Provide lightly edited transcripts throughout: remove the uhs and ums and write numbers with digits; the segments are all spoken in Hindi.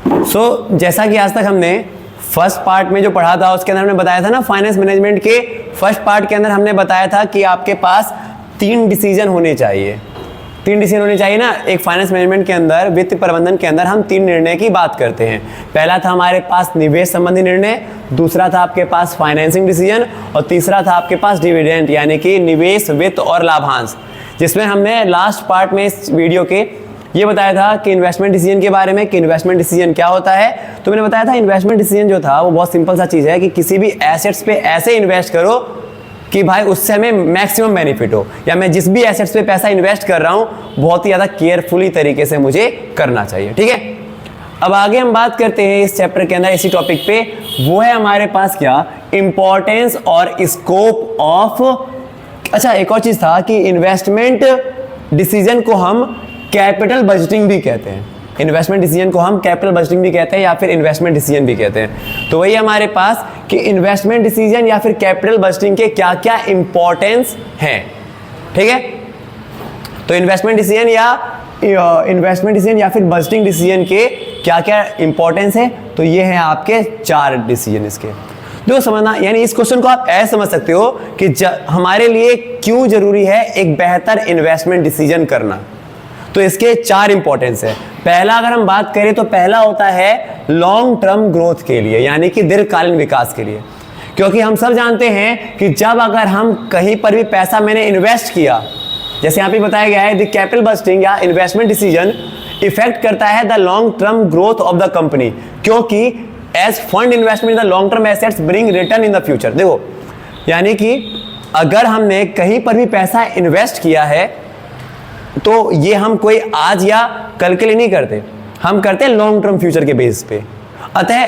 जैसा कि आज तक हमने फर्स्ट पार्ट में जो पढ़ा था उसके अंदर हमने बताया था ना, फाइनेंस मैनेजमेंट के फर्स्ट पार्ट के अंदर हमने बताया था कि आपके पास 3 डिसीजन होने चाहिए। 3 डिसीजन होने चाहिए ना। एक फाइनेंस मैनेजमेंट के अंदर, वित्त प्रबंधन के अंदर हम 3 निर्णय की बात करते हैं। पहला था हमारे पास निवेश संबंधी निर्णय, दूसरा था आपके पास फाइनेंसिंग डिसीजन, और तीसरा था आपके पास डिविडेंड यानी कि निवेश, वित्त और लाभांश, जिसमें हमने लास्ट पार्ट में इस वीडियो के ये बताया था कि इन्वेस्टमेंट डिसीजन के बारे में, कि इन्वेस्टमेंट डिसीजन क्या होता है। तो मैंने बताया था इन्वेस्टमेंट डिसीजन जो था वो बहुत सिंपल सा चीज़ है कि किसी भी एसेट्स पे ऐसे इन्वेस्ट करो कि भाई उससे हमें मैक्सिमम बेनिफिट हो, या मैं जिस भी एसेट्स पे पैसा इन्वेस्ट कर रहा हूँ बहुत ही ज़्यादा केयरफुली तरीके से मुझे करना चाहिए। ठीक है, अब आगे हम बात करते हैं इस चैप्टर के अंदर इसी टॉपिक पे। वो है हमारे पास क्या, इंपॉर्टेंस और स्कोप ऑफ। अच्छा, एक और चीज़ था कि इन्वेस्टमेंट डिसीजन को हम कैपिटल बजटिंग भी कहते हैं। इन्वेस्टमेंट डिसीजन को हम कैपिटल बजटिंग भी कहते हैं या फिर इन्वेस्टमेंट डिसीजन भी कहते हैं। तो वही हमारे पास कि इन्वेस्टमेंट डिसीजन या फिर कैपिटल बजटिंग के क्या क्या इंपॉर्टेंस हैं। ठीक है, तो इन्वेस्टमेंट डिसीजन या फिर बजटिंग डिसीजन के क्या क्या इंपॉर्टेंस है, तो ये हैं आपके 4 डिसीजन इसके। देखो समझना, यानी इस क्वेश्चन को आप ऐसे समझ सकते हो कि हमारे लिए क्यों जरूरी है एक बेहतर इन्वेस्टमेंट डिसीजन करना। तो इसके 4 इंपॉर्टेंस है। पहला अगर हम बात करें तो पहला होता है लॉन्ग टर्म ग्रोथ के लिए, यानी कि दीर्घकालीन विकास के लिए। क्योंकि हम सब जानते हैं कि जब अगर हम कहीं पर भी पैसा मैंने इन्वेस्ट किया, जैसे यहाँ पे बताया गया है द कैपिटल बजटिंग या इन्वेस्टमेंट डिसीजन इफेक्ट करता है the long term growth of the company, क्योंकि as fund investment the long term assets bring return in the future. देखो, यानी कि अगर हमने कहीं पर भी पैसा इन्वेस्ट किया है तो ये हम कोई आज या कल के लिए नहीं करते, हम करते हैं लॉन्ग टर्म फ्यूचर के बेसिस पे। अतः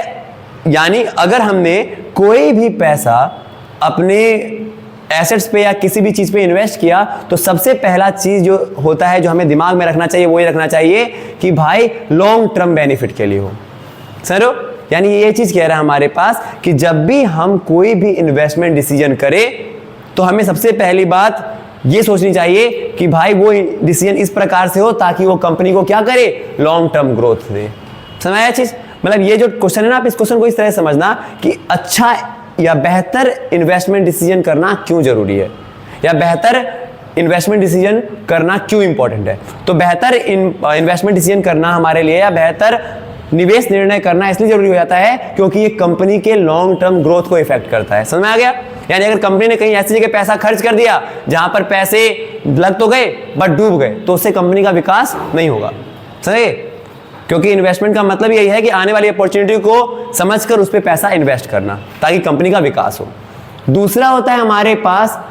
यानी अगर हमने कोई भी पैसा अपने एसेट्स पे या किसी भी चीज़ पे इन्वेस्ट किया तो सबसे पहला चीज़ जो होता है जो हमें दिमाग में रखना चाहिए वो ये रखना चाहिए कि भाई लॉन्ग टर्म बेनिफिट के लिए हो। सर, यानी ये चीज़ कह रहा है हमारे पास कि जब भी हम कोई भी इन्वेस्टमेंट डिसीजन करें तो हमें सबसे पहली बात ये सोचनी चाहिए कि भाई वो डिसीजन इस प्रकार से हो ताकि वो कंपनी को क्या करे, लॉन्ग टर्म ग्रोथ दे। समझाया चीज? मतलब ये जो क्वेश्चन है ना, आप इस क्वेश्चन को इस तरह समझना कि अच्छा या बेहतर इन्वेस्टमेंट डिसीजन करना क्यों जरूरी है, या बेहतर इन्वेस्टमेंट डिसीजन करना क्यों इंपॉर्टेंट है। तो बेहतर इन्वेस्टमेंट डिसीजन करना हमारे लिए या बेहतर निवेश निर्णय करना इसलिए जरूरी हो जाता है क्योंकि ये कंपनी के लॉन्ग टर्म ग्रोथ को इफेक्ट करता है। समझ में आ गया? यानी अगर कंपनी ने कहीं ऐसी जगह पैसा खर्च कर दिया जहां पर पैसे लग तो गए बट डूब गए, तो उससे कंपनी का विकास नहीं होगा। सही? क्योंकि इन्वेस्टमेंट का मतलब यही है कि आने वाली अपॉर्चुनिटी को समझकर उस पर पैसा इन्वेस्ट करना ताकि कंपनी का विकास हो। दूसरा होता है हमारे पास,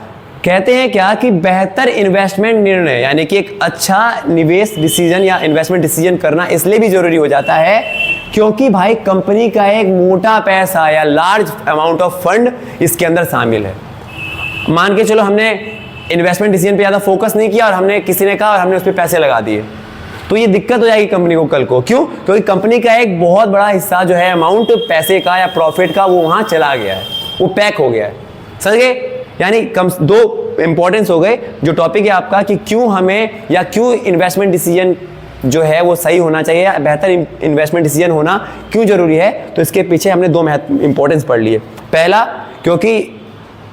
कहते हैं क्या कि बेहतर इन्वेस्टमेंट निर्णय, यानी कि एक अच्छा निवेश डिसीजन या इन्वेस्टमेंट डिसीजन करना इसलिए भी जरूरी हो जाता है क्योंकि भाई कंपनी का एक मोटा पैसा या लार्ज अमाउंट ऑफ फंड इसके अंदर शामिल है। मान के चलो हमने इन्वेस्टमेंट डिसीजन पे ज़्यादा फोकस नहीं किया और हमने किसी ने कहा और हमने उस पर पैसे लगा दिए, तो ये दिक्कत हो जाएगी कंपनी को कल को। क्यों? क्योंकि कंपनी का एक बहुत बड़ा हिस्सा जो है अमाउंट पैसे का या प्रॉफिट का वो वहाँ चला गया है, वो पैक हो गया है। समझ गए? यानी दो इंपॉर्टेंस हो गए जो टॉपिक है आपका कि क्यों हमें या क्यों इन्वेस्टमेंट डिसीजन जो है वो सही होना चाहिए या बेहतर इन्वेस्टमेंट डिसीजन होना क्यों जरूरी है। तो इसके पीछे हमने 2 इंपॉर्टेंस पढ़ लिए। पहला, क्योंकि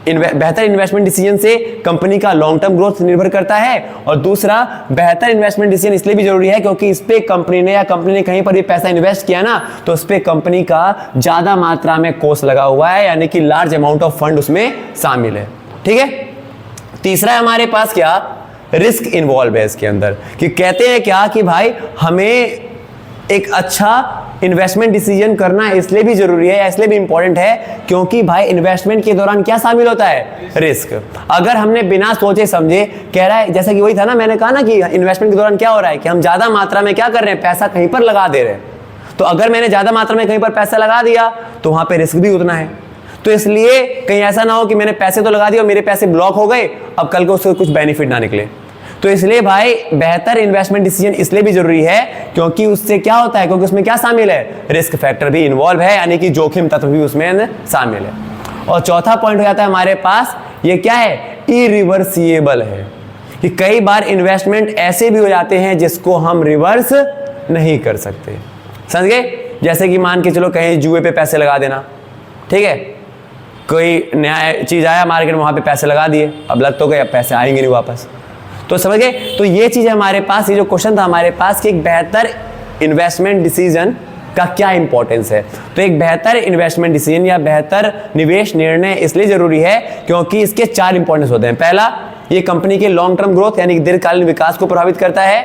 बेहतर इन्वेस्टमेंट डिसीजन से कंपनी का लॉन्ग टर्म ग्रोथ निर्भर करता है, और दूसरा बेहतर इन्वेस्टमेंट डिसीजन इसलिए भी जरूरी है क्योंकि इस पे कंपनी ने कहीं पर भी पैसा इन्वेस्ट किया ना तो उस पे कंपनी का ज्यादा मात्रा में कोस्ट लगा हुआ है, यानी कि लार्ज अमाउंट ऑफ फंड उसमें शामिल है। ठीक है? तीसरा है हमारे पास क्या, रिस्क इन्वॉल्व है इसके अंदर, कि कहते हैं क्या कि भाई हमें एक अच्छा इन्वेस्टमेंट डिसीजन करना इसलिए भी जरूरी है, इसलिए भी इंपॉर्टेंट है क्योंकि भाई इन्वेस्टमेंट के दौरान क्या शामिल होता है, रिस्क। अगर हमने बिना सोचे समझे, कह रहा है जैसा कि वही था ना, मैंने कहा ना कि इन्वेस्टमेंट के दौरान क्या हो रहा है कि हम ज्यादा मात्रा में क्या कर रहे हैं, पैसा कहीं पर लगा दे रहे हैं। तो अगर मैंने ज्यादा मात्रा में कहीं पर पैसा लगा दिया तो वहां पर रिस्क भी उतना है। तो इसलिए कहीं ऐसा ना हो कि मैंने पैसे तो लगा दिए और मेरे पैसे ब्लॉक हो गए, अब कल को उससे कुछ बेनिफिट ना निकले। तो इसलिए भाई बेहतर इन्वेस्टमेंट डिसीजन इसलिए भी जरूरी है क्योंकि उससे क्या होता है, क्योंकि उसमें क्या शामिल है, रिस्क फैक्टर भी इन्वॉल्व है, यानी कि जोखिम तत्व भी उसमें शामिल है। और चौथा पॉइंट हो जाता है हमारे पास, ये क्या है, इरिवर्सिबल है, कि कई बार इन्वेस्टमेंट ऐसे भी हो जाते हैं जिसको हम रिवर्स नहीं कर सकते। समझ गए? जैसे कि मान के चलो कहीं जुए पे पैसे लगा देना, ठीक है, कोई नया चीज़ आया मार्केट में, वहाँ पे पैसे लगा दिए, अब लग तो गए, अब पैसे आएंगे नहीं वापस, तो समझ गए। तो ये चीज़ है हमारे पास, ये जो क्वेश्चन था हमारे पास कि एक बेहतर इन्वेस्टमेंट डिसीजन का क्या इंपॉर्टेंस है। तो एक बेहतर इन्वेस्टमेंट डिसीजन या बेहतर निवेश निर्णय इसलिए जरूरी है क्योंकि इसके 4 इंपॉर्टेंस होते हैं। पहला, ये कंपनी के लॉन्ग टर्म ग्रोथ यानी दीर्घकालीन विकास को प्रभावित करता है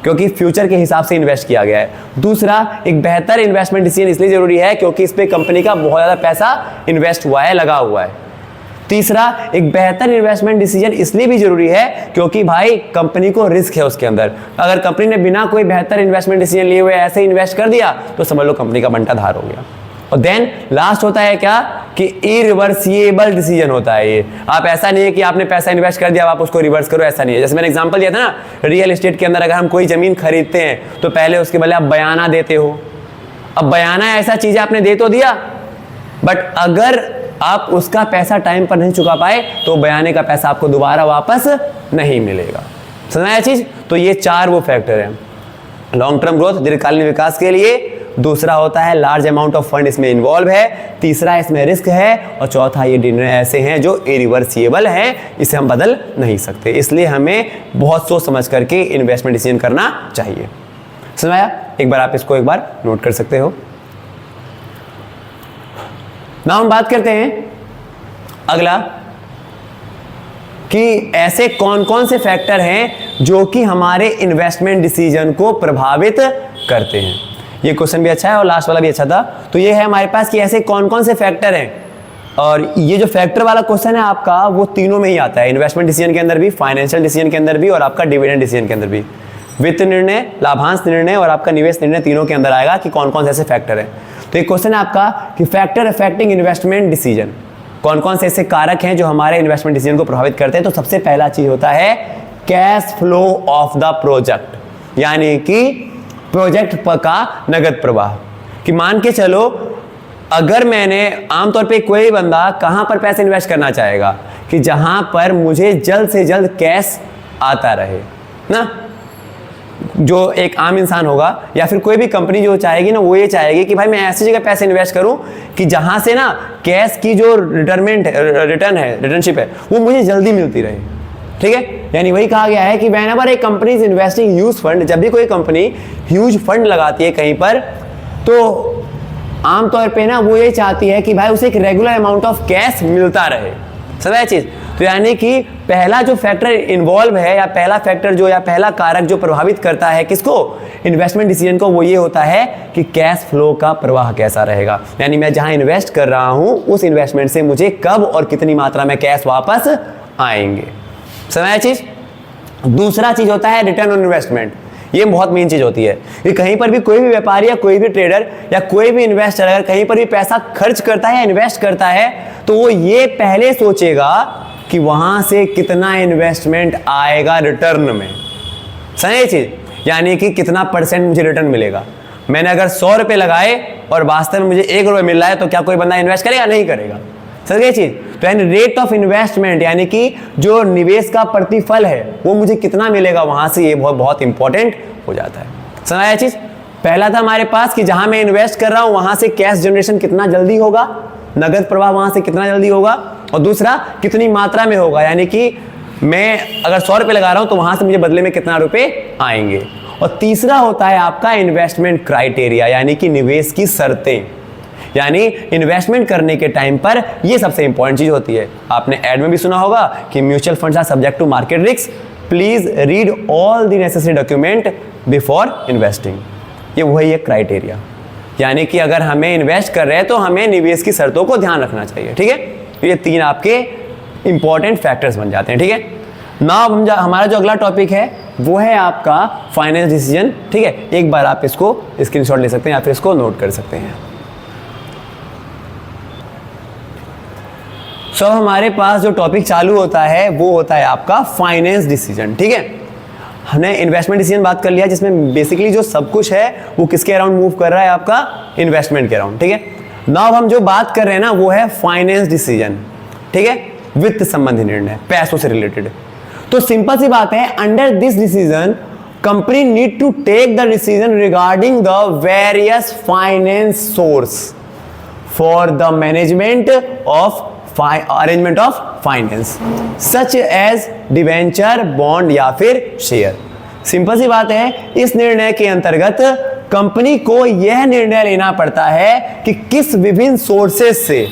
क्योंकि फ्यूचर के हिसाब से इन्वेस्ट किया गया है। दूसरा, एक बेहतर इन्वेस्टमेंट डिसीजन इसलिए जरूरी है क्योंकि इस पे कंपनी का बहुत ज़्यादा पैसा इन्वेस्ट हुआ है, लगा हुआ है। तीसरा, एक बेहतर इन्वेस्टमेंट डिसीजन इसलिए भी जरूरी है क्योंकि भाई कंपनी को रिस्क है उसके अंदर। अगर कंपनी ने बिना कोई बेहतर इन्वेस्टमेंट डिसीजन लिए हुए ऐसे इन्वेस्ट कर दिया तो समझ लो कंपनी का बंटा धार हो गया। और देन लास्ट होता है क्या कि इरिवर्सिबल डिसीजन होता है ये। आप ऐसा नहीं है कि आपने पैसा इन्वेस्ट कर दिया आप उसको रिवर्स करो, ऐसा नहीं है। जैसे मैंने एग्जांपल दिया था ना, रियल एस्टेट के अंदर अगर हम कोई जमीन खरीदते हैं तो पहले उसके बदले आप बयाना देते हो। अब बयाना ऐसा चीज है आपने दे तो दिया, बट अगर आप उसका पैसा टाइम पर नहीं चुका पाए तो बयाने का पैसा आपको दोबारा वापस नहीं मिलेगा। समझा चीज? तो ये 4 वो फैक्टर हैं, लॉन्ग टर्म ग्रोथ दीर्घकालीन विकास के लिए, दूसरा होता है लार्ज अमाउंट ऑफ फंड इसमें इन्वॉल्व है, तीसरा इसमें रिस्क है, और चौथा ये निर्णय ऐसे हैं जो इरिवर्सिबल है, इसे हम बदल नहीं सकते। इसलिए हमें बहुत सोच समझ करके इन्वेस्टमेंट डिसीजन करना चाहिए। समझ आया? एक बार आप इसको एक बार नोट कर सकते हो। ना हम बात करते हैं अगला कि ऐसे कौन कौन से फैक्टर हैं जो कि हमारे इन्वेस्टमेंट डिसीजन को प्रभावित करते हैं। ये क्वेश्चन भी अच्छा है और लास्ट वाला भी अच्छा था। तो ये है हमारे पास कि ऐसे कौन कौन से फैक्टर हैं, और ये जो फैक्टर वाला क्वेश्चन है आपका वो तीनों में ही आता है, इन्वेस्टमेंट डिसीजन के अंदर भी, फाइनेंशियल डिसीजन के अंदर भी, और आपका डिविडेंड डिसीजन के अंदर भी। वित्त निर्णय, लाभांश निर्णय और आपका निवेश निर्णय तीनों के अंदर आएगा कि कौन कौन से ऐसे फैक्टर हैं। तो एक क्वेश्चन है आपका कि फैक्टर अफेक्टिंग इन्वेस्टमेंट डिसीजन, कौन कौन से ऐसे कारक हैं जो हमारे इन्वेस्टमेंट डिसीजन को प्रभावित करते हैं। तो सबसे पहला चीज होता है cash flow of the project, यानी कि प्रोजेक्ट का नगद प्रवाह। कि मान के चलो अगर मैंने आमतौर पे कोई बंदा कहां पर पैसे इन्वेस्ट करना चाहेगा कि जहां पर मुझे जल्द से जल्द कैश आता रहे ना, जो एक आम इंसान होगा या फिर कोई भी कंपनी जो चाहेगी ना, वो ये चाहेगी कि भाई मैं ऐसी जगह पैसे इन्वेस्ट करूं कि जहां से ना कैश की जो रिटर्नशिप है वो मुझे जल्दी मिलती रहे। ठीक है, यानी वही कहा गया है कि whenever A company is investing huge fund, जब भी कोई कंपनी ह्यूज फंड लगाती है कहीं पर, तो आमतौर पे ना वो ये चाहती है कि भाई उसे एक रेगुलर अमाउंट ऑफ कैश मिलता रहे। समझ चीज? तो यानी कि पहला जो फैक्टर इन्वॉल्व है या पहला फैक्टर जो या पहला कारक जो प्रभावित करता है किसको, इन्वेस्टमेंट डिसीजन को, वो ये होता है कि कैश फ्लो का प्रवाह कैसा रहेगा। यानी मैं जहां इन्वेस्ट कर रहा हूं उस इन्वेस्टमेंट से मुझे कब और कितनी मात्रा में कैश वापस आएंगे। समझ चीज? दूसरा चीज होता है रिटर्न ऑन इन्वेस्टमेंट। ये बहुत मेन चीज होती है कि कहीं पर भी कोई भी व्यापारी या कोई भी ट्रेडर या कोई भी इन्वेस्टर अगर कहीं पर भी पैसा खर्च करता है या इन्वेस्ट करता है तो वो ये पहले सोचेगा कि वहां से कितना इन्वेस्टमेंट आएगा रिटर्न में। सही चीज? यानी कि कितना परसेंट मुझे रिटर्न मिलेगा। मैंने अगर 100 रुपए लगाए और वास्तव में मुझे 1 रुपये मिल रहा है तो क्या कोई बंदा इन्वेस्ट करेगा? नहीं करेगा। समझ चीज? तो यानी रेट ऑफ इन्वेस्टमेंट, यानी कि जो निवेश का प्रतिफल है वो मुझे कितना मिलेगा वहां से, ये बहुत बहुत इंपॉर्टेंट हो जाता है। समझ चीज? पहला था हमारे पास कि जहां मैं इन्वेस्ट कर रहा हूं वहां से कैश जनरेशन कितना जल्दी होगा, नगद प्रवाह वहां से कितना जल्दी होगा, और दूसरा कितनी मात्रा में होगा, यानी कि मैं अगर 100 रुपये लगा रहा हूं तो वहां से मुझे बदले में कितना रुपए आएंगे। और तीसरा होता है आपका इन्वेस्टमेंट क्राइटेरिया, यानी कि निवेश की शर्तें। यानी इन्वेस्टमेंट करने के टाइम पर ये सबसे इंपॉर्टेंट चीज होती है। आपने एड में भी सुना होगा कि mutual funds are subject to market risk, please read all the necessary document before investing. ये वही है क्राइटेरिया, यानी कि अगर हमें इन्वेस्ट कर रहे हैं तो हमें निवेश की शर्तों को ध्यान रखना चाहिए। ठीक है, तो ये 3 आपके इंपॉर्टेंट फैक्टर्स बन जाते हैं। ठीक है, नाउ हमारा जो अगला टॉपिक है वो है आपका फाइनेंस डिसीजन। ठीक है, एक बार आप इसको स्क्रीनशॉट ले सकते हैं या फिर इसको नोट कर सकते हैं। सो हमारे पास जो टॉपिक चालू होता है वो होता है आपका फाइनेंस डिसीजन। ठीक है, हमने इन्वेस्टमेंट डिसीजन बात कर लिया जिसमें बेसिकली जो सब कुछ है वो किसके अराउंड मूव कर रहा है, आपका इन्वेस्टमेंट के अराउंड। ठीक है, नाउ हम जो बात कर रहे हैं ना वो है फाइनेंस डिसीजन। ठीक है, वित्त संबंधी निर्णय, पैसों से रिलेटेड। तो सिंपल सी बात है, under this decision company need to take the decision regarding the various finance source for the management of arrangement of finance such as debenture, bond या फिर शेयर। सिंपल सी बात है, इस निर्णय के अंतर्गत कंपनी को यह निर्णय लेना पड़ता है कि किस विभिन्न सोर्सेस से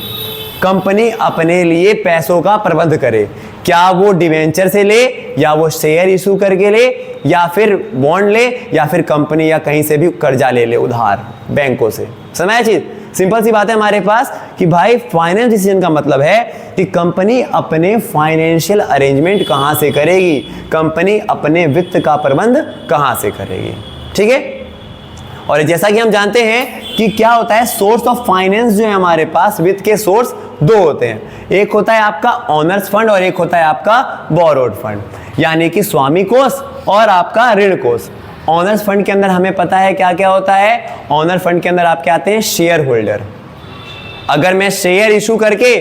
कंपनी अपने लिए पैसों का प्रबंध करे। क्या वो डिवेंचर से ले, या वो शेयर इशू करके ले, या फिर बॉन्ड ले, या फिर कंपनी या कहीं से भी कर्जा ले उधार बैंकों से। समझ चीज, सिंपल सी बात है हमारे पास कि भाई फाइनेंस डिसीजन का मतलब है कि कंपनी अपने फाइनेंशियल अरेंजमेंट कहां से करेगी, कंपनी अपने वित्त का प्रबंध कहां से करेगी। ठीक है, और जैसा कि हम जानते हैं कि क्या होता है, सोर्स ऑफ फाइनेंस जो है हमारे पास, वित्त के सोर्स दो होते हैं। एक होता है आपका ऑनर्स फंड और एक होता है आपका बोरोड फंड, यानी कि स्वामी कोष और आपका ऋण कोष। ऑनर्स फंड के अंदर हमें पता है क्या क्या होता है। ऑनर फंड के अंदर आपके आते हैं शेयर होल्डर। अगर मैं शेयर इशू करके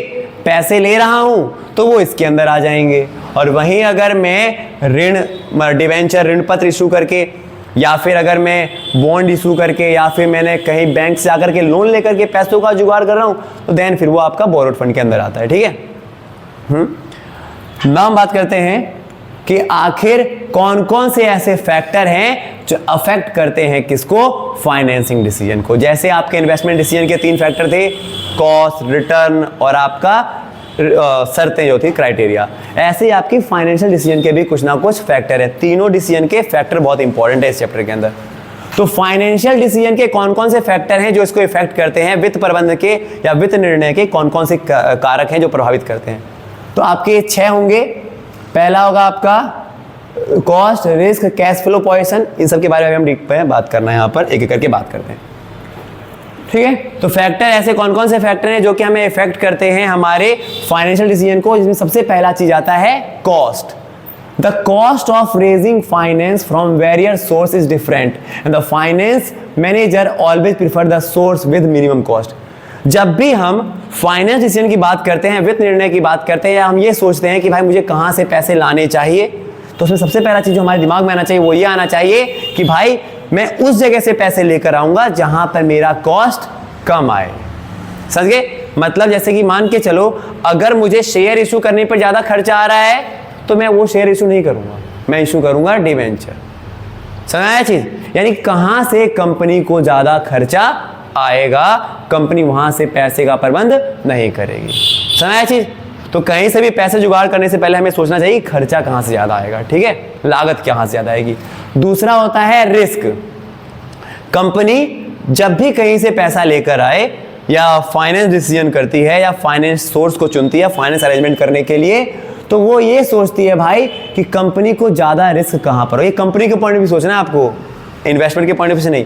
पैसे ले रहा हूं तो वो इसके अंदर आ जाएंगे, और वहीं अगर मैं ऋण डिवेंचर ऋण पत्र इशू करके, या फिर अगर मैं बॉन्ड इशू करके, या फिर मैंने कहीं बैंक से आकर के लोन लेकर के पैसों का जुगाड़ कर रहा हूं, तो देन फिर वो आपका बोरोड फंड के अंदर आता है। ठीक है, नाम बात करते हैं कि आखिर कौन कौन से ऐसे फैक्टर हैं जो अफेक्ट करते हैं किसको, फाइनेंसिंग डिसीजन को। जैसे आपके इन्वेस्टमेंट डिसीजन के 3 फैक्टर थे, कॉस्ट, रिटर्न और आपका शर्तें जो थी, क्राइटेरिया। ऐसे ही आपकी फाइनेंशियल डिसीजन के भी कुछ ना कुछ फैक्टर है। तीनों डिसीजन के फैक्टर बहुत इंपॉर्टेंट है इस चैप्टर के अंदर। तो फाइनेंशियल डिसीजन के कौन कौन से फैक्टर हैं जो इसको इफेक्ट करते हैं, वित्त प्रबंध के या वित्त निर्णय के कौन कौन से कारक हैं जो प्रभावित करते हैं। तो आपके 6 होंगे। पहला होगा आपका cost, risk, cash flow, position. इन सब के बारे में हम डीप में बात करना है, यहाँ पर एक एक करके बात करते हैं। ठीक है, तो फैक्टर ऐसे कौन कौन से फैक्टर हैं जो कि हमें इफेक्ट करते हैं हमारे फाइनेंशियल डिसीजन को, जिसमें सबसे पहला चीज आता है cost. The cost of raising finance from various source is different and the finance manager always prefer the source with minimum cost. जब भी हम फाइनेंस डिसीजन की बात करते हैं, वित्त निर्णय की बात करते हैं, या हम ये सोचते हैं कि भाई मुझे कहाँ से पैसे लाने चाहिए, तो उसमें सबसे पहला चीज जो हमारे दिमाग में आना चाहिए वो ये आना चाहिए कि भाई मैं उस जगह से पैसे लेकर आऊंगा जहां पर मेरा कॉस्ट कम आए। समझ गए? मतलब जैसे कि मान के चलो, अगर मुझे शेयर इशू करने पर ज्यादा खर्चा आ रहा है तो मैं वो शेयर इशू नहीं करूंगा, मैं इशू करूंगा डिवेंचर। समझ चीज, यानी कहां से कंपनी को ज्यादा खर्चा आएगा, कंपनी वहां से पैसे का प्रबंध नहीं करेगी। समझ चीज, तो कहीं से भी पैसे जुगाड़ करने से पहले हमें सोचना चाहिए खर्चा कहां से ज्यादा आएगा। ठीक है, लागत कहां से ज्यादा आएगी। दूसरा होता है रिस्क। कंपनी जब भी कहीं से पैसा लेकर आए या फाइनेंस डिसीजन करती है या फाइनेंस सोर्स को चुनती है फाइनेंस अरेंजमेंट करने के लिए, तो वो ये सोचती है भाई कि कंपनी को ज्यादा रिस्क कहां पर हो। ये कंपनी के पॉइंट ऑफ व्यू सोचना है आपको, इन्वेस्टमेंट के पॉइंट ऑफ व्यू से नहीं।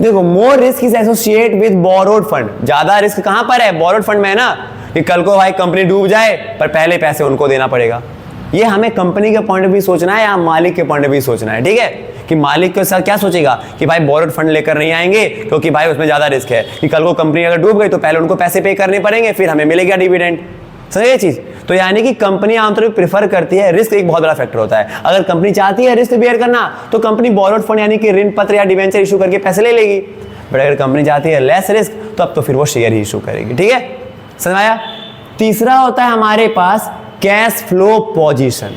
देखो, more risk is associate with borrowed fund. ज्यादा रिस्क कहां पर है, बोरोड फंड में है ना, कि कल को भाई कंपनी डूब जाए पर पहले पैसे उनको देना पड़ेगा। ये हमें कंपनी के पॉइंट ऑफ व्यू सोचना है या मालिक के पॉइंट ऑफ व्यू सोचना है। ठीक है, कि मालिक के साथ क्या सोचेगा कि भाई बोरोड फंड लेकर नहीं आएंगे क्योंकि भाई उसमें ज्यादा रिस्क है, कि कल को कंपनी अगर डूब गई तो पहले उनको पैसे पे करने पड़ेंगे, फिर हमें मिलेगा डिविडेंड। सही है चीज। तो यानी कि कंपनी आमतौर पर प्रेफर करती है, रिस्क एक बहुत बड़ा फैक्टर होता है। अगर कंपनी चाहती है रिस्क बेयर करना तो कंपनी बोरोड फंड यानी कि ऋण पत्र या डिवेंचर इशू करके पैसे ले लेगी। बट अगर कंपनी चाहती है लेस रिस्क तो अब तो फिर वो शेयर ही इशू करेगी। ठीक है, समझ आया। तीसरा होता है हमारे पास cash flow position.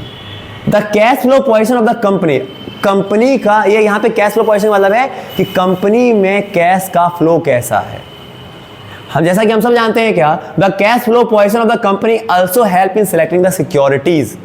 The cash flow position of the company. Company का ये यहाँ पे कैश फ्लो पोजीशन मतलब है कि कंपनी में कैश का फ्लो कैसा है। हम जैसा कि हम सब जानते हैं क्या, the cash flow position of the company also help in selecting the securities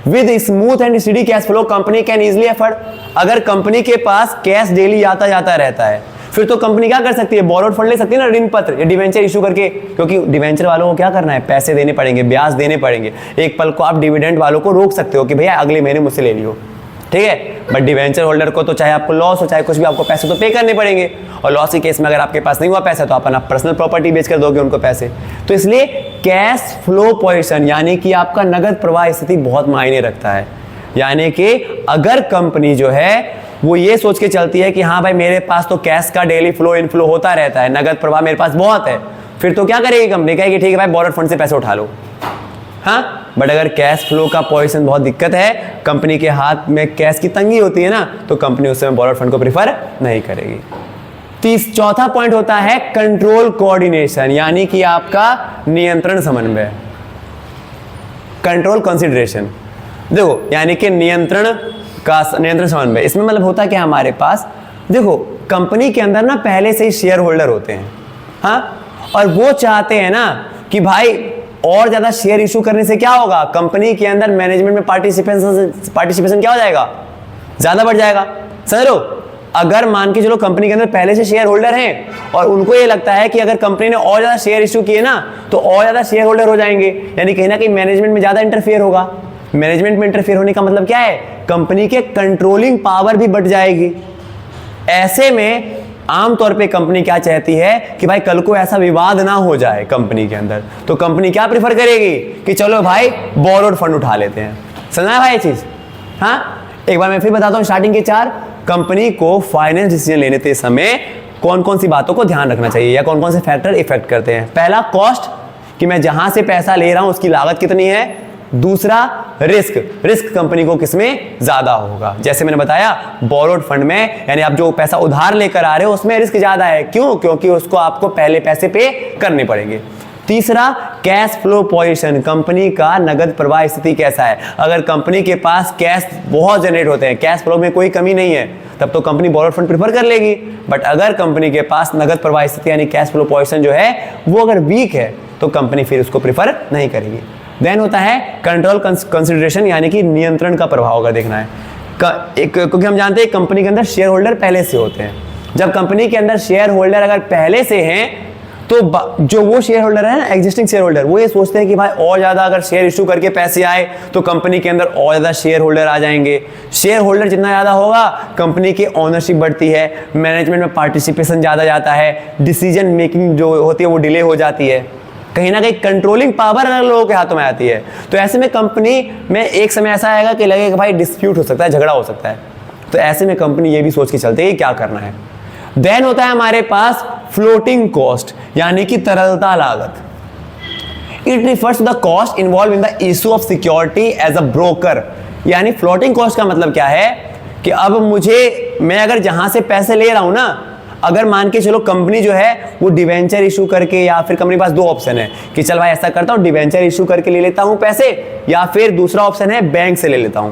with smooth and steady cash flow company can easily afford. अगर कंपनी के पास कैश डेली आता जाता रहता है फिर तो कंपनी क्या कर सकती है, बोरोड फंड ले सकती है ना, ऋण पत्र या डिवेंचर इशू करके, क्योंकि डिवेंचर वालों को क्या करना है, पैसे देने पड़ेंगे, ब्याज देने पड़ेंगे। एक पल को आप डिविडेंड वालों को रोक सकते हो कि भैया अगले महीने मुझसे ले लियो। ठीक है, बट डिवेंचर होल्डर को तो चाहे आपको लॉस हो चाहे कुछ भी, आपको पैसे तो पे करने पड़ेंगे, और लॉस के केस में अगर आपके पास नहीं हुआ पैसा तो आप अपना पर्सनल प्रॉपर्टी बेच कर दोगे उनको पैसे। तो इसलिए कैश फ्लो पोजीशन यानी कि आपका नगद प्रवाह स्थिति बहुत मायने रखता है। यानी कि अगर कंपनी जो है वो ये सोच के चलती है कि हाँ भाई मेरे पास तो कैश का डेली फ्लो इनफ्लो होता रहता है, नगद प्रवाह मेरे पास बहुत है, फिर तो क्या करेगी कंपनी, कहेगी ठीक है भाई बोरोड फंड से पैसे उठा लो। हाँ, बट अगर कैश फ्लो का पोजीशन बहुत दिक्कत है, कंपनी के हाथ में कैश की तंगी होती है ना, तो कंपनी उस समय बोरोड फंड को प्रीफर नहीं करेगी। चौथा पॉइंट होता है कंट्रोल कोऑर्डिनेशन, यानी कि आपका नियंत्रण समन्वय, कंट्रोल कंसिडरेशन। देखो, यानी कि नियंत्रण समन्वय, इसमें मतलब होता क्या हमारे पास, देखो कंपनी के अंदर ना पहले से ही शेयर होल्डर होते हैं, हाँ, और वो चाहते हैं ना कि भाई और ज्यादा शेयर इशू करने से क्या होगा, कंपनी के अंदर मैनेजमेंट में पार्टिसिपेशन क्या हो जाएगा, ज्यादा बढ़ जाएगा। समझ लो, अगर मान के चलो कंपनी के अंदर पहले से शेयर होल्डर हैं और उनको ये लगता है कि अगर कंपनी ने और ज्यादा शेयर इशू किए ना तो और ज्यादा शेयर होल्डर हो जाएंगे, यानी कहीं ना कहीं मैनेजमेंट में ज्यादा इंटरफेयर होगा। मैनेजमेंट में इंटरफेयर होने का मतलब क्या है, कंपनी के कंट्रोलिंग पावर भी बढ़ जाएगी। ऐसे में आमतौर पे कंपनी क्या चाहती है कि भाई कल को ऐसा विवाद ना हो जाए कंपनी के अंदर, तो कंपनी क्या प्रेफर करेगी कि चलो भाई बोरोड फंड उठा लेते हैं। समझा भाई ये चीज? हाँ, एक बार मैं फिर बताता हूं स्टार्टिंग के 4। कंपनी को फाइनेंस डिसीजन लेने के समय कौन कौन सी बातों को ध्यान रखना चाहिए या कौन कौन से फैक्टर इफेक्ट करते हैं। पहला, कॉस्ट, कि मैं जहां से पैसा ले रहा हूं उसकी लागत कितनी है। दूसरा, रिस्क कंपनी को किसमें ज्यादा होगा। जैसे मैंने बताया बोरोड फंड में, यानी आप जो पैसा उधार लेकर आ रहे हो उसमें रिस्क ज्यादा है। क्यों? क्योंकि उसको आपको पहले पैसे पे करने पड़ेंगे। तीसरा, कैश फ्लो पोजीशन, कंपनी का नगद प्रवाह स्थिति कैसा है। अगर कंपनी के पास कैश बहुत जनरेट होते हैं, कैश फ्लो में कोई कमी नहीं है, तब तो कंपनी बोरोड फंड प्रेफर कर लेगी। बट अगर कंपनी के पास नगद प्रवाह स्थिति यानी कैश फ्लो पोजीशन जो है वो अगर वीक है तो कंपनी फिर उसको प्रेफर नहीं करेगी। देन होता है कंट्रोल कंसिडरेशन, यानी कि नियंत्रण का प्रभाव अगर देखना है, क्योंकि हम जानते हैं कंपनी के अंदर शेयर होल्डर पहले से होते हैं। जब कंपनी के अंदर शेयर होल्डर अगर पहले से हैं तो जो वो शेयर होल्डर है ना, एग्जिस्टिंग शेयर होल्डर, वो ये सोचते हैं कि भाई और ज्यादा अगर शेयर इशू करके पैसे आए तो कंपनी के अंदर और ज्यादा शेयर होल्डर आ जाएंगे। शेयर होल्डर जितना ज्यादा होगा कंपनी की ओनरशिप बढ़ती है, मैनेजमेंट में पार्टिसिपेशन ज्यादा जाता है, डिसीजन मेकिंग जो होती है वो डिले हो जाती है, कहीं ना कहीं कंट्रोलिंग पावर अगर लोगों के हाथों में आती है। तो ऐसे में कंपनी में एक समय ऐसा आएगा कि लगेगा भाई डिस्प्यूट हो सकता है, झगड़ा हो सकता है। तो ऐसे में कंपनी ये भी सोच के चलती है कि क्या करना है। देन होता है हमारे पास फ्लोटिंग कॉस्ट, यानी कि तरलता लागत। It refers to the cost involve in the issue of security as a broker. यानी फ्लोटिंग कॉस्ट का मतलब क्या है कि अब मैं अगर जहां से पैसे ले रहा हूं ना, अगर मान के चलो कंपनी जो है वो डिवेंचर इशू करके, या फिर कंपनी के पास 2 ऑप्शन है कि चल भाई ऐसा करता हूं डिवेंचर इशू करके ले लेता हूं पैसे, या फिर दूसरा ऑप्शन है बैंक से ले लेता हूं।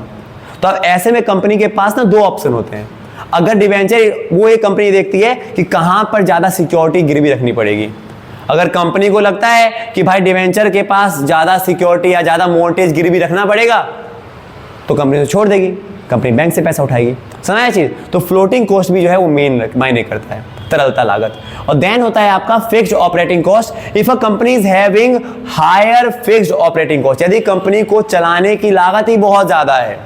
तो अब ऐसे में कंपनी के पास ना 2 ऑप्शन होते हैं। अगर डिवेंचर, वो एक कंपनी देखती है कि कहां पर ज्यादा सिक्योरिटी गिरवी रखनी पड़ेगी। अगर कंपनी को लगता है कि भाई डिवेंचर के पास ज्यादा सिक्योरिटी या ज्यादा मोर्टेज गिरवी रखना पड़ेगा तो कंपनी तो छोड़ देगी, कंपनी बैंक से पैसा उठाएगी। समझा ये चीज? तो फ्लोटिंग कॉस्ट भी जो है वो मेन मायने करता है, तरलता लागत। और देन होता है आपका fixed operating cost. If a company is having higher fixed operating cost, यदि कंपनी को चलाने की लागत ही बहुत ज्यादा है।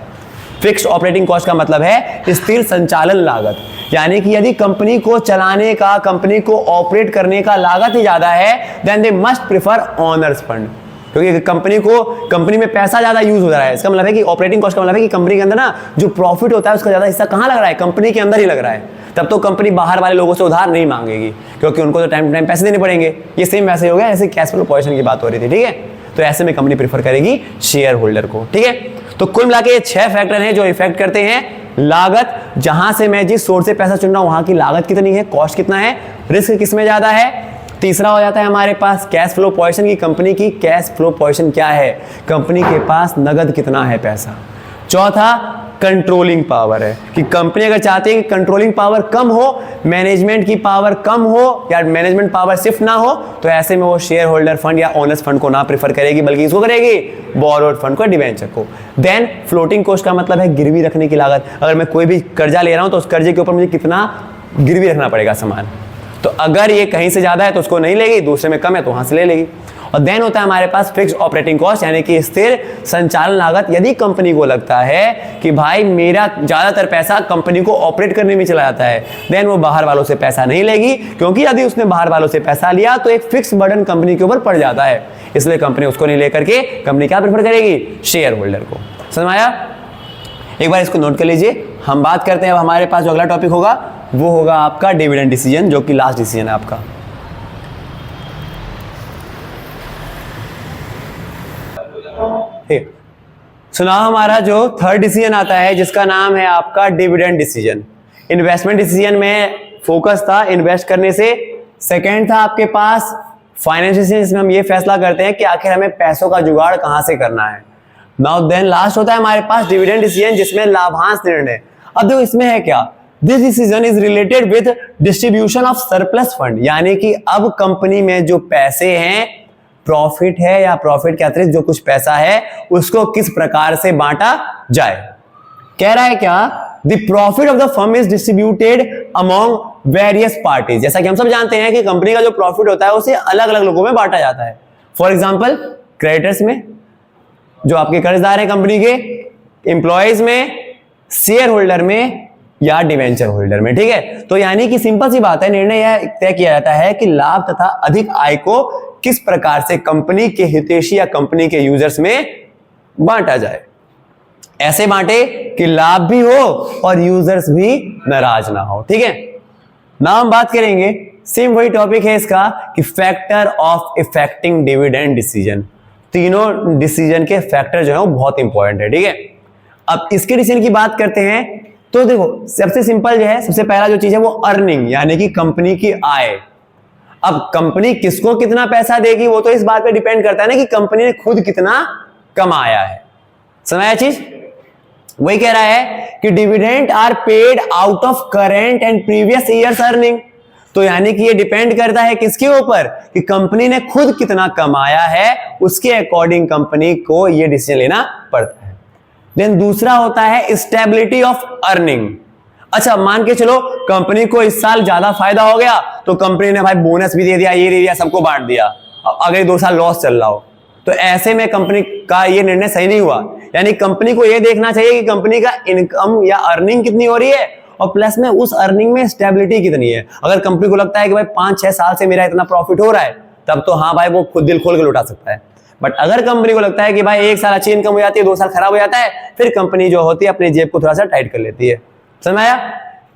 फिक्स्ड ऑपरेटिंग कॉस्ट का मतलब है स्थिर संचालन लागत, यानी कि यदि कंपनी को चलाने का, कंपनी को ऑपरेट करने का लागत ही ज्यादा है, then they must prefer owners fund. क्योंकि कंपनी में पैसा ज्यादा यूज हो रहा है, इसका मतलब है कि ऑपरेटिंग कॉस्ट का मतलब है कि कंपनी के अंदर ना जो प्रॉफिट होता है उसका ज्यादा हिस्सा कहां लग रहा है, कंपनी के अंदर ही लग रहा है। तब तो कंपनी बाहर वाले लोगों से उधार नहीं मांगेगी, क्योंकि उनको तो टाइम टू टाइम पैसे देने पड़ेंगे। ये सेम वैसे हो गया ऐसे कैश फ्लो पोजीशन की बात हो रही थी, ठीक है। तो ऐसे में कंपनी प्रेफर करेगी शेयर होल्डर को, ठीक है। तो कुल मिला के ये 6 फैक्टर हैं जो इफेक्ट करते हैं लागत, जहां से मैं जिस सोर्स से पैसा चुन रहा हूं वहां की लागत कितनी है, कॉस्ट कितना है, रिस्क किसमें ज्यादा है। तीसरा हो जाता है हमारे पास कैश फ्लो पोजीशन की, कंपनी की कैश फ्लो पोजीशन क्या है, कंपनी के पास नगद कितना है पैसा। चौथा कंट्रोलिंग पावर है कि कंपनी अगर चाहती है कि कंट्रोलिंग पावर कम हो, मैनेजमेंट की पावर कम हो या मैनेजमेंट पावर शिफ्ट ना हो, तो ऐसे में वो शेयर होल्डर फंड या ओनर्स फंड को ना प्रेफर करेगी, बल्कि इसको करेगी बोरोड फंड को, डिवेंचर को। देन फ्लोटिंग कॉस्ट का मतलब है गिरवी रखने की लागत। अगर मैं कोई भी कर्जा ले रहा हूं तो उस कर्जे के ऊपर मुझे कितना गिरवी रखना पड़ेगा सामान, तो अगर ये कहीं से ज्यादा है तो उसको नहीं लेगी, दूसरे में कम है तो वहां से ले लेगी। और देन होता है हमारे पास फिक्स्ड ऑपरेटिंग कॉस्ट, यानी कि स्थिर संचालन लागत। यदि कंपनी को लगता है कि भाई मेरा ज्यादातर पैसा कंपनी को ऑपरेट करने में चला जाता है, देन वो बाहर वालों से पैसा नहीं लेगी, क्योंकि यदि उसने बाहर वालों से पैसा लिया तो एक फिक्स बर्डन कंपनी के ऊपर पड़ जाता है, इसलिए कंपनी उसको नहीं लेकर के कंपनी क्या प्रेफर करेगी, शेयर होल्डर को। समझ में आया? एक बार इसको नोट कर लीजिए। हम बात करते हैं अब हमारे पास जो अगला टॉपिक होगा वो होगा आपका डिविडेंड डिसीजन, जो कि लास्ट डिसीजन है आपका। ठीक। सुना हमारा जो थर्ड डिसीजन आता है जिसका नाम है आपका डिविडेंड डिसीजन। इन्वेस्टमेंट डिसीजन में फोकस था इन्वेस्ट करने से। सेकेंड था आपके पास फाइनेंस डिसीजन, जिसमें हम ये फैसला करते हैं कि आखिर हमें पैसों का जुगाड़ कहां से करना है। नाउ देन लास्ट होता है हमारे पास डिविडेंड डिसीजन, जिसमें लाभांश निर्णय। अब देखो इसमें है क्या, this decision is related with distribution of surplus fund, यानी कि अब कंपनी में जो पैसे हैं, प्रॉफिट है या प्रॉफिट के अतिरिक्त जो कुछ पैसा है, उसको किस प्रकार से बांटा जाए। कह रहा है क्या, the profit of the firm is distributed among various parties. जैसा कि हम सब जानते हैं कि कंपनी का जो प्रॉफिट होता है उसे अलग अलग लोगों में बांटा जाता है। फॉर एग्जाम्पल क्रेडिटर्स में, जो आपके कर्जदार है कंपनी के, एम्प्लॉयज में, शेयर होल्डर में या डिवेंचर होल्डर में। ठीक है, तो यानी कि सिंपल सी बात है, निर्णय यह तय किया जाता है कि लाभ तथा अधिक आय को किस प्रकार से कंपनी के हितैषी या कंपनी के यूजर्स में बांटा जाए। ऐसे बांटे कि लाभ भी हो और यूजर्स भी नाराज ना हो। ठीक है, नाउ हम बात करेंगे, सेम वही टॉपिक है इसका कि factor of effecting dividend decision. तीनों डिसीजन के फैक्टर जो है वो बहुत इंपॉर्टेंट है। ठीक है, अब इसके डिसीजन की बात करते हैं तो देखो सबसे सिंपल जो है, सबसे पहला जो चीज है वो अर्निंग, यानी कि कंपनी की आय। अब कंपनी किसको कितना पैसा देगी वो तो इस बात पे डिपेंड करता है ना कि कंपनी ने खुद कितना कमाया है। समझाया चीज, वही कह रहा है कि dividend are paid out of current and previous years earning. तो यानी कि ये डिपेंड करता है किसके ऊपर, कि कंपनी ने खुद कितना कमाया है, उसके अकॉर्डिंग कंपनी को ये डिसीजन लेना पड़ता है। देन दूसरा होता है स्टेबिलिटी ऑफ अर्निंग। अच्छा मान के चलो कंपनी को इस साल ज्यादा फायदा हो गया तो कंपनी ने भाई बोनस भी दे दिया, ये दे दिया, सबको बांट दिया। अब अगले 2 साल लॉस चल रहा हो तो ऐसे में कंपनी का ये निर्णय सही नहीं हुआ। यानी कंपनी को ये देखना चाहिए कि कंपनी का इनकम या अर्निंग कितनी हो रही है और प्लस में उस अर्निंग में स्टेबिलिटी कितनी है। अगर कंपनी को लगता है कि भाई 5-6 साल से मेरा इतना प्रॉफिट हो रहा है, तब तो हाँ भाई वो खुद दिल खोल के लुटा सकता है। बट अगर कंपनी को लगता है कि भाई 1 साल अच्छी इनकम हो जाती है, 2 साल खराब हो जाता है, फिर कंपनी जो होती है अपनी जेब को थोड़ा सा टाइट कर लेती है। समझ आया।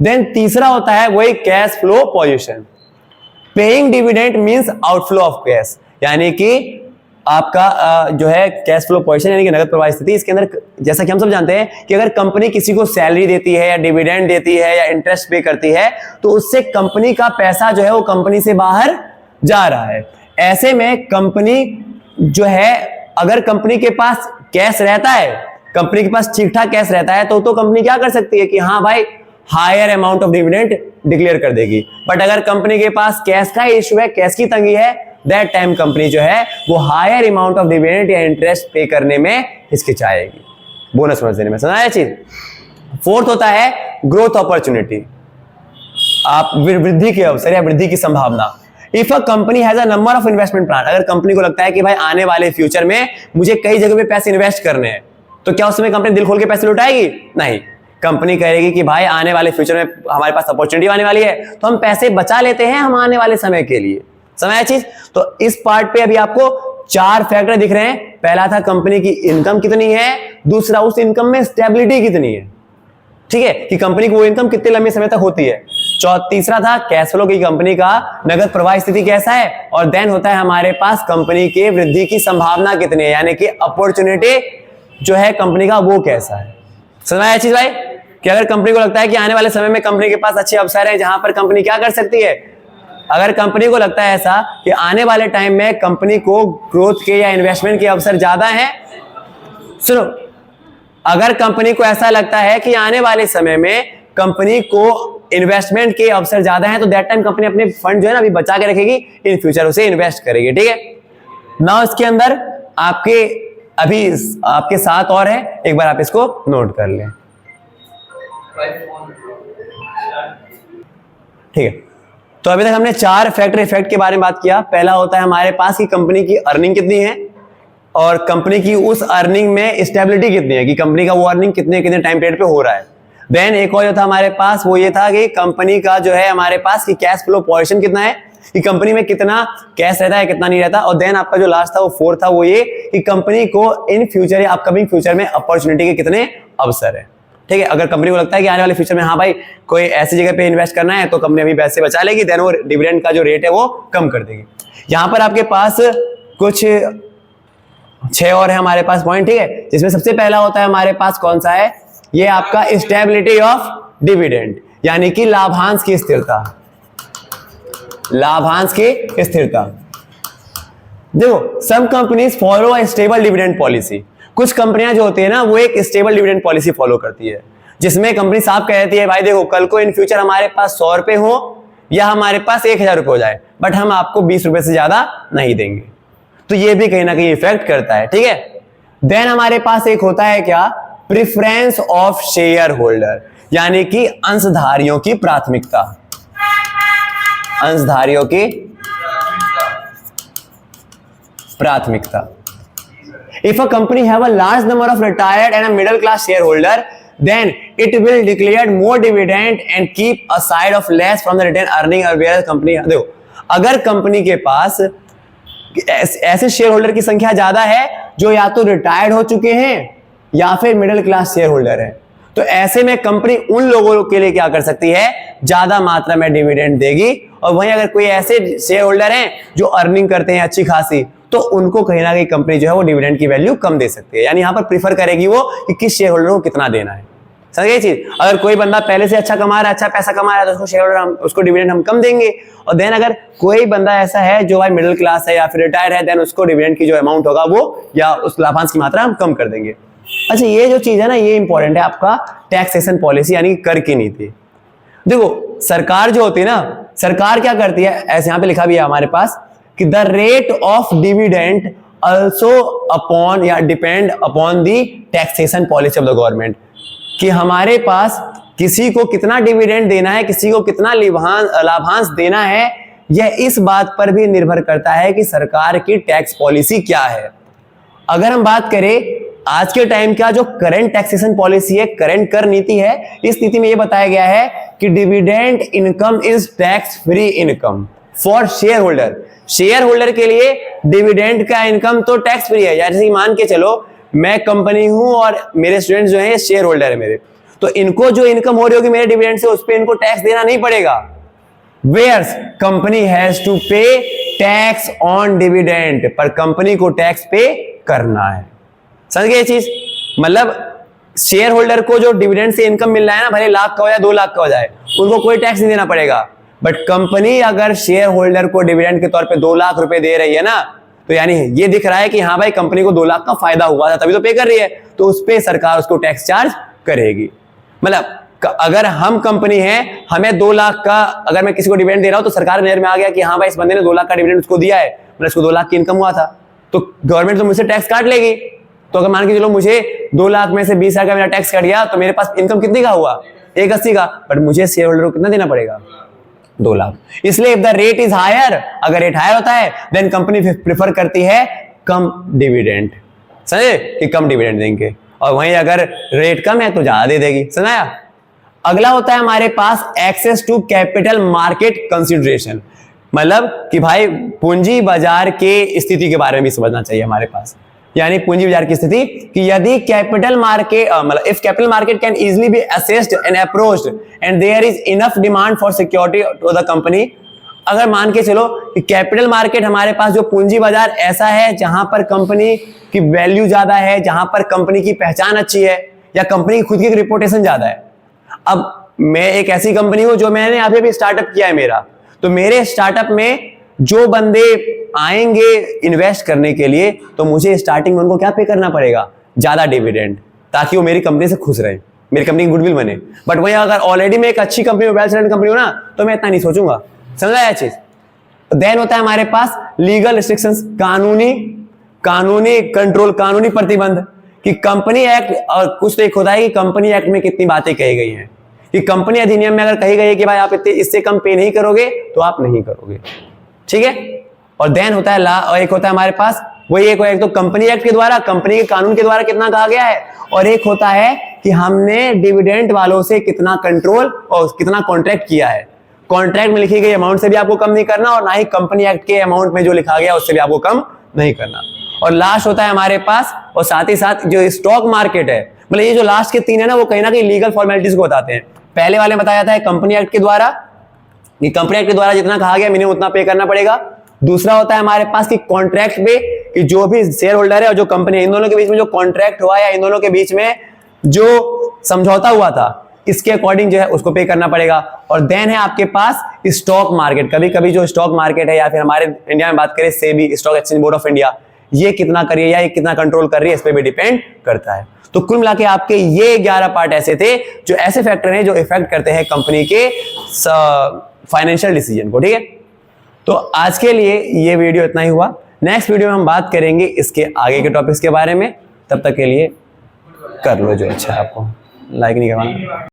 देन तीसरा होता है वही cash flow position. Paying dividend means outflow of cash, यानी कि आपका जो है कैश फ्लो पोजीशन यानी कि नगद प्रवाह स्थिति। इसके अंदर जैसा कि हम सब जानते हैं कि अगर कंपनी किसी को सैलरी देती है या डिविडेंड देती है या इंटरेस्ट पे करती है तो उससे कंपनी का पैसा जो है वो कंपनी से बाहर जा रहा है। ऐसे में कंपनी जो है, अगर कंपनी के पास कैश रहता है, कंपनी के पास ठीक ठाक कैश रहता है तो कंपनी क्या कर सकती है कि हाँ भाई higher amount of dividend declare कर देगी। बट अगर कंपनी के पास कैश का इशू है, कैश की तंगी है, दैट टाइम कंपनी जो है वो हायर अमाउंट ऑफ डिविडेंड या इंटरेस्ट पे करने में हिचकिचाएगी, बोनस देने में। समझा चीज। फोर्थ होता है ग्रोथ अपॉर्चुनिटी, आप वृद्धि के अवसर या वृद्धि की संभावना। If a company has a number of investment plan, अगर कंपनी को लगता है कि भाई आने वाले फ्यूचर में मुझे कई जगह पे पैसे इन्वेस्ट करने हैं, तो क्या उसमें कंपनी दिल खोल के पैसे लुटाएगी? नहीं, कंपनी कहेगी कि भाई आने वाले फ्यूचर में हमारे पास अपॉर्चुनिटी आने वाली है तो हम पैसे बचा लेते हैं हम आने वाले समय के लिए। समझा चीज। तो इस पार्ट पे अभी आपको 4 फैक्टर दिख रहे हैं। पहला था कंपनी की इनकम कितनी है, दूसरा उस इनकम में स्टेबिलिटी कितनी है, ठीक है, कि कंपनी को वो इनकम कितने लंबे समय तक होती है। तीसरा था कैश फ्लो की कंपनी का नगद प्रवाह स्थिति कैसा है, और देन होता है हमारे पास कंपनी के वृद्धि की संभावना कितनी है, यानी कि अपॉर्चुनिटी जो है कंपनी का वो कैसा है। समझ आया चीज भाई, कि अगर कंपनी को लगता है कि आने वाले समय में कंपनी के पास अच्छे अवसर है जहां पर कंपनी क्या कर सकती है, अगर कंपनी को लगता है ऐसा कि आने वाले टाइम में कंपनी को ग्रोथ के या इन्वेस्टमेंट के अवसर ज्यादा हैं, सुनो, अगर कंपनी को ऐसा लगता है कि आने वाले समय में कंपनी को इन्वेस्टमेंट के अवसर ज्यादा हैं, तो दैट टाइम कंपनी अपने फंड जो है ना अभी बचा के रखेगी, इन फ्यूचर उसे इन्वेस्ट करेगी। ठीक है ना। इसके अंदर आपके अभी आपके 7 और है, एक बार आप इसको नोट कर लें। ठीक है, तो अभी तक हमने 4 फैक्टर इफेक्ट के बारे में बात किया। पहला होता है हमारे पास कि कंपनी की अर्निंग कितनी है और कंपनी की उस अर्निंग में स्टेबिलिटी कितनी है, कि कंपनी का वो अर्निंग कितने कितने टाइम पीरियड पे हो रहा है। देन एक और जो था हमारे पास वो ये था कि कंपनी का जो है हमारे पास कि कैश फ्लो पोजीशन कितना है, कि कंपनी में कितना कैश रहता है कितना नहीं रहता। और देन आपका जो लास्ट था वो 4 था, वो ये कि कंपनी को इन फ्यूचर या अपकमिंग फ्यूचर में अपॉर्चुनिटी के कितने अवसर है। ठीक है, अगर कंपनी को लगता है कि आने वाले फ्यूचर में हाँ भाई कोई ऐसी जगह पे इन्वेस्ट करना है तो कंपनी अभी पैसे बचा लेगी, देन वो डिविडेंड का जो रेट है वो कम कर देगी। यहां पर आपके पास कुछ 6 और है हमारे पास पॉइंट, ठीक है, जिसमें सबसे पहला होता है हमारे पास कौन सा है, ये आपका स्टेबिलिटी ऑफ डिविडेंड, यानी कि लाभांश की स्थिरता, लाभांश की स्थिरता। देखो some companies follow a stable dividend policy, कुछ कंपनियां जो होती है ना वो एक स्टेबल डिविडेंड पॉलिसी फॉलो करती है, जिसमें कंपनी साफ कहती है भाई देखो कल को इन फ्यूचर हमारे पास 100 रुपए हो या हमारे पास 1000 रुपए हो जाए, बट हम आपको 20 रुपए से ज्यादा नहीं देंगे। तो ये भी कहीं ना कहीं इफेक्ट करता है, ठीक है। देन हमारे पास एक होता है क्या, प्रेफरेंस ऑफ शेयर होल्डर, यानी कि अंशधारियों की प्राथमिकता, अंशधारियों की प्राथमिकता। If a company have a large number of retired and a middle class shareholder, then it will declare more dividend and keep aside of less from the retained earning, whereas company, देखो अगर कंपनी के पास ऐसे शेयर होल्डर की संख्या ज्यादा है जो या तो रिटायर्ड हो चुके हैं या फिर मिडिल क्लास शेयर होल्डर है, तो ऐसे में कंपनी उन लोगों के लिए क्या कर सकती है, ज्यादा मात्रा में डिविडेंड देगी। और वहीं अगर कोई ऐसे शेयर होल्डर हैं जो अर्निंग करते हैं अच्छी खासी, तो उनको कहीं ना कहीं कंपनी जो है वो डिविडेंड की वैल्यू कम दे सकती है, यानी यहां पर प्रीफर करेगी वो कि किस शेयर होल्डर को कितना देना है। समझ गए चीज, अगर कोई बंदा पहले से अच्छा कमा रहा है, अच्छा पैसा कमा रहा है, तो उसको शेयर होल्डर हम उसको डिविडेंड हम कम देंगे। और देन अगर कोई बंदा ऐसा है जो भाई मिडिल क्लास है या फिर रिटायर्ड है, देन उसको डिविडेंड की जो अमाउंट होगा वो या उस लाभांश की मात्रा हम कम कर देंगे। अच्छा ये जो चीज है ना ये इंपॉर्टेंट है आपका टैक्सेशन पॉलिसी, यानी कर की नीति। देखो सरकार जो होती है ना, सरकार क्या करती है, ऐसे यहां पे लिखा भी है हमारे पास कि the rate of dividend also upon या depend upon the taxation policy of the government, कि हमारे पास किसी को कितना डिविडेंड देना है, किसी को कितना लाभांश देना है, यह इस बात पर भी निर्भर करता है कि सरकार की टैक्स पॉलिसी क्या है। अगर हम बात करें आज के टाइम का जो करंट टैक्सेशन पॉलिसी है, करंट कर नीति है, इस नीति में यह बताया गया है कि dividend income is tax free income for share holder. Share holder के लिए डिविडेंड का इनकम तो टैक्स फ्री है। जैसे मान के चलो मैं कंपनी हूं और मेरे स्टूडेंट्स जो हैं शेयर होल्डर है मेरे, तो इनको जो इनकम हो रही होगी मेरे डिविडेंड से, उस पर इनको टैक्स देना नहीं पड़ेगा। वेयर्स कंपनी हैज टू पे टैक्स ऑन डिविडेंड, पर कंपनी को टैक्स पे करना है। समझ गए चीज, मतलब शेयर होल्डर को जो डिविडेंड से इनकम मिल रहा है ना, भले लाख का हो या 2 लाख का हो जाए, उनको कोई टैक्स नहीं देना पड़ेगा। बट कंपनी अगर शेयर होल्डर को डिविडेंड के तौर पे 2 लाख रुपए दे रही है ना, तो यानी ये दिख रहा है कि हाँ भाई कंपनी को 2 लाख का फायदा हुआ था तभी तो पे कर रही है, तो उस पे सरकार उसको टैक्स चार्ज करेगी। मतलब अगर हम कंपनी है, हमें 2 लाख का अगर मैं किसी को डिविडेंड दे रहा हूं, तो सरकार नजर में आ गया कि हाँ भाई इस बंदे ने 2 लाख का डिविडेंड उसको दिया है, मतलब इसको 2 लाख की इनकम हुआ था, तो गवर्नमेंट तो मुझसे टैक्स काट लेगी। तो अगर मान के चलो मुझे 2 लाख में से 20,000 का मेरा टैक्स कट गया, तो मेरे पास इनकम कितनी का हुआ, 180 का, बट मुझे शेयर होल्डर को कितना देना पड़ेगा, 2 लाख। इसलिए if the rate is higher, अगर रेट हायर होता है देन कंपनी प्रेफर करती है कम डिविडेंड, समझे कि कम डिविडेंड देंगे, और वहीं अगर रेट कम है तो ज्यादा दे देगी। समझाया। अगला होता है हमारे पास access to capital market consideration, मतलब कि भाई पूंजी बाजार के स्थिति के बारे में भी समझना चाहिए हमारे पास, यानी पूंजी बाजार की स्थिति कि यदि कैपिटल मार्केट मतलब if capital market can easily be assessed and approached and there is enough demand for security to the company. अगर मान के चलो कि कैपिटल मार्केट हमारे पास जो पूंजी बाजार ऐसा है जहां पर कंपनी की वैल्यू ज्यादा है, जहां पर कंपनी की पहचान अच्छी है या कंपनी की खुद की रिपोर्टेशन ज्यादा है। अब मैं एक ऐसी कंपनी हूं जो मैंने अभी भी स्टार्टअप किया है मेरा, तो मेरे स्टार्टअप में जो बंदे आएंगे इन्वेस्ट करने के लिए, तो मुझे स्टार्टिंग में उनको क्या पे करना पड़ेगा, ज्यादा डिविडेंड, ताकि वो मेरी कंपनी से खुश रहे, मेरी कंपनी की गुडविल बने। बट वही अगर ऑलरेडी मैं एक अच्छी कंपनी वेल सेटल्ड कंपनी हूं ना, तो मैं इतना नहीं सोचूंगा। समझा चीज। देन होता है हमारे पास लीगल रिस्ट्रिक्शंस, कानूनी कंट्रोल, कानूनी प्रतिबंध, कि कंपनी एक्ट, और कुछ तो एक होता है कि कंपनी एक्ट में कितनी बातें कही गई हैं, कि कंपनी अधिनियम में अगर कही गई है कि भाई आप इससे कम पे नहीं करोगे तो आप नहीं करोगे, ठीक है। और देन होता है ला, और एक होता है हमारे पास वही एक तो कंपनी एक्ट के द्वारा, कंपनी के कानून के द्वारा कितना कहा गया है, और एक होता है कि हमने डिविडेंड वालों से कितना कंट्रोल और कितना कॉन्ट्रैक्ट किया है। कॉन्ट्रैक्ट में लिखी गई अमाउंट से भी आपको कम नहीं करना, और ना ही कंपनी एक्ट के अमाउंट में जो लिखा गया उससे भी आपको कम नहीं करना। और लास्ट होता है हमारे पास, और साथ ही साथ जो स्टॉक मार्केट है, मतलब ये जो लास्ट के 3 है ना, वो कहीं ना कहीं लीगल फॉर्मेलिटीज को बताते हैं। पहले वाले में बताया था कंपनी एक्ट के द्वारा, कंपनी एक्ट के द्वारा जितना कहा गया मिनिमम उतना पे करना पड़ेगा, दूसरा होता है हमारे पास कि कॉन्ट्रैक्ट पे, कि जो भी शेयर होल्डर है और जो कंपनी है, इन दोनों के बीच में जो कॉन्ट्रैक्ट हुआ या इन दोनों के बीच में जो समझौता हुआ था, इसके अकॉर्डिंग जो है उसको पे करना पड़ेगा। और देन है आपके पास स्टॉक मार्केट। कभी कभी जो स्टॉक मार्केट है या फिर हमारे इंडिया में बात करें SEBI, stock exchange board of India, ये कितना कर रही है या ये कितना कंट्रोल कर रही है, इस पे भी डिपेंड करता है। तो कुल मिला के आपके ये 11 पार्ट ऐसे थे जो ऐसे फैक्टर हैं जो इफेक्ट करते हैं कंपनी के फाइनेंशियल डिसीजन को। ठीक है, तो आज के लिए ये वीडियो इतना ही हुआ। नेक्स्ट वीडियो में हम बात करेंगे इसके आगे के टॉपिक्स के बारे में। तब तक के लिए कर लो जो अच्छा है आपको, लाइक नहीं करवाना।